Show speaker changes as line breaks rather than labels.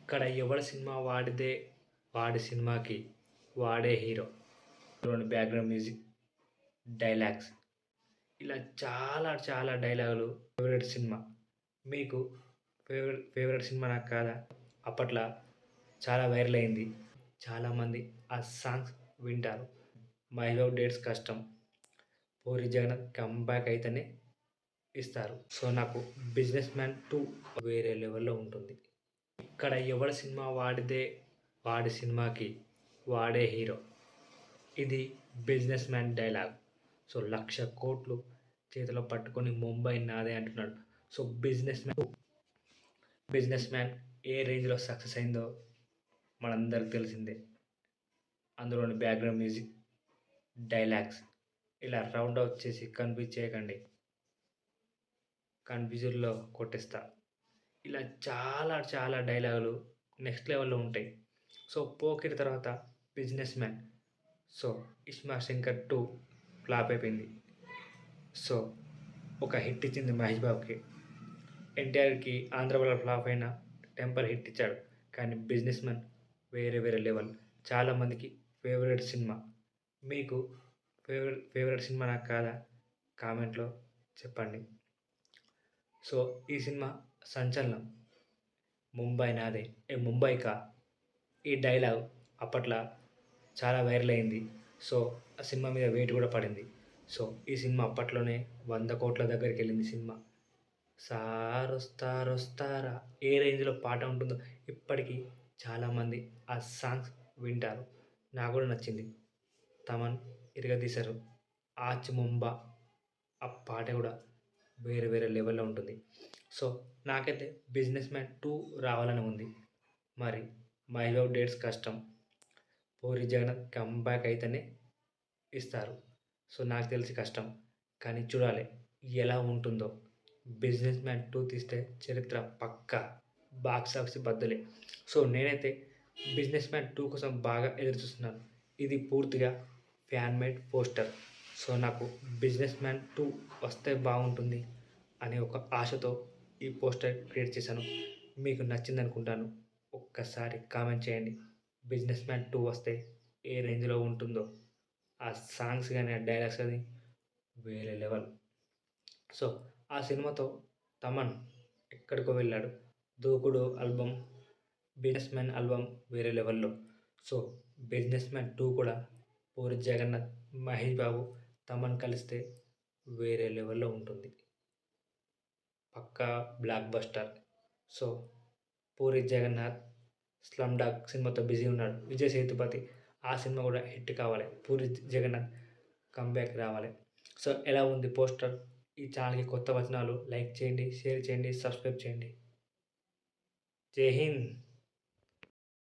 ఇక్కడ ఎవడి సినిమా వాడిదే, వాడి సినిమాకి వాడే హీరో. లోని బ్యాక్‌గ్రౌండ్ మ్యూజిక్, డైలాగ్స్ ఇలా చాలా చాలా డైలాగులు. ఫేవరెట్ సినిమా మీకు ఫేవరెట్ సినిమా నాకు కాదా? అప్పట్ల చాలా వైరల్ అయింది. చాలామంది ఆ సాంగ్స్ వింటారు. 'మై లవ్ డేట్స్ కష్టం', 'పూరి జగన్నాథ్' కమ్‌బ్యాక్ అయితేనే ఇస్తారు. సో, నాకు 'బిజినెస్ మ్యాన్ 2' వేరే లెవెల్‌లో ఉంటుంది. ఇక్కడ ఎవడి సినిమా వాడిదే, వాడి సినిమాకి వాడే హీరో. ఇది 'బిజినెస్ మ్యాన్' డైలాగ్. సో, 1,00,00,000,00,000 చేతిలో పట్టుకొని ముంబై నాదే అంటున్నాడు. సో, 'బిజినెస్ మ్యాన్' ఏ రేంజ్‌లో సక్సెస్ అయిందో మనందరికి తెలిసిందే. అందులోని బ్యాక్‌గ్రౌండ్ మ్యూజిక్, డైలాగ్స్ ఇలా రౌండ్ ఆఫ్ చేసి కన్‌ఫ్యూజ్ చేయకండి. కన్‌ఫ్యూజన్‌లో కొట్టేస్తా. ఇలా చాలా చాలా డైలాగులు నెక్స్ట్ లెవెల్‌లో ఉంటాయి. సో, 'పోకిరి' తర్వాత 'business man'. So, 'iSmart Shankar 2' flop అయిపోయింది. సో, ఒక హిట్ ఇచ్చింది మహేష్ బాబుకి. 'ఎన్టీఆర్‌కి' ఆంధ్ర ఫ్లాప్ అయినా 'టెంపర్' హిట్ ఇచ్చాడు. కానీ 'బిజినెస్ మ్యాన్' వేరే వేరే లెవెల్. చాలామందికి ఫేవరెట్ సినిమా. మీకు ఫేవరెట్ సినిమా నాకు కాదా? కామెంట్‌లో చెప్పండి. సో, ఈ సినిమా సంచలనం. 'ముంబై నాదే ఏ ముంబైకా' ఈ డైలాగ్ అప్పట్ల చాలా వైరల్ అయింది. సో, ఆ సినిమా మీద వెయిట్ కూడా పడింది. సో, ఈ సినిమా అప్పట్లోనే 100,00,00,000 దగ్గరికెళ్ళింది సినిమా. సారొస్తారొస్తారా ఏ రేంజ్‌లో పాట ఉంటుందో ఇప్పటికీ చాలామంది ఆ సాంగ్స్ వింటారు. నాకు కూడా నచ్చింది. తమన్ ఇరగదీశారు. 'ఆచ్ ముంబా' ఆ పాట కూడా వేరే వేరే లెవెల్‌లో ఉంటుంది. సో, నాకైతే 'బిజినెస్ మ్యాన్ 2' రావాలని ఉంది. మరి 'మై లవ్ డేట్స్ కష్టం', 'పూరి జగన్నాథ్' కమ్‌బ్యాక్ అయితేనే ఇస్తారు. సో, నాకు తెలిసి కష్టం. కానీ చూడాలి ఎలా ఉంటుందో. 'బిజినెస్ మ్యాన్ 2' తీస్తే చరిత్ర పక్కా. బాక్స్ ఆఫీస్ బద్దలే. సో, నేనైతే 'బిజినెస్ మ్యాన్ 2' కోసం బాగా ఎదురుచూస్తున్నాను. ఇది పూర్తిగా ఫ్యాన్ మేడ్ పోస్టర్. సో, నాకు 'బిజినెస్ మ్యాన్ 2' వస్తే బాగుంటుంది అనే ఒక ఆశతో ఈ పోస్టర్ క్రియేట్ చేశాను. మీకు నచ్చిందనుకుంటాను. ఒక్కసారి కామెంట్ చేయండి. 'బిజినెస్ మ్యాన్ 2' వస్తే ఏ రేంజ్‌లో ఉంటుందో. ఆ సాంగ్స్ గాని, ఆ డైలాగ్స్ గాని వేరే లెవెల్. సో, ఆ సినిమాతో తమన్ ఎక్కడికో వెళ్ళాడు. 'దూకుడు' ఆల్బమ్, 'బిజినెస్ మ్యాన్' ఆల్బమ్ వేరే లెవెల్‌లో. సో, 'బిజినెస్ మ్యాన్ 2' కూడా పూరి జగన్నాథ్, మహేష్ బాబు, తమన్ కలిస్తే వేరే లెవెల్‌లో ఉంటుంది. పక్కా blockbuster. So, Puri Jagannadh 'slum dog' సినిమాతో బిజీ ఉన్నాడు. విజయ్ సేతుపతి ఆ సినిమా కూడా హిట్ కావాలి. పూరి జగన్నాథ్ కమ్‌బ్యాక్ రావాలి. సో, ఎలా ఉంది పోస్టర్? ఈ ఛానల్‌కి కొత్త వచనాలు లైక్ చేయండి, షేర్ చేయండి, సబ్స్క్రైబ్ చేయండి. జై హింద్.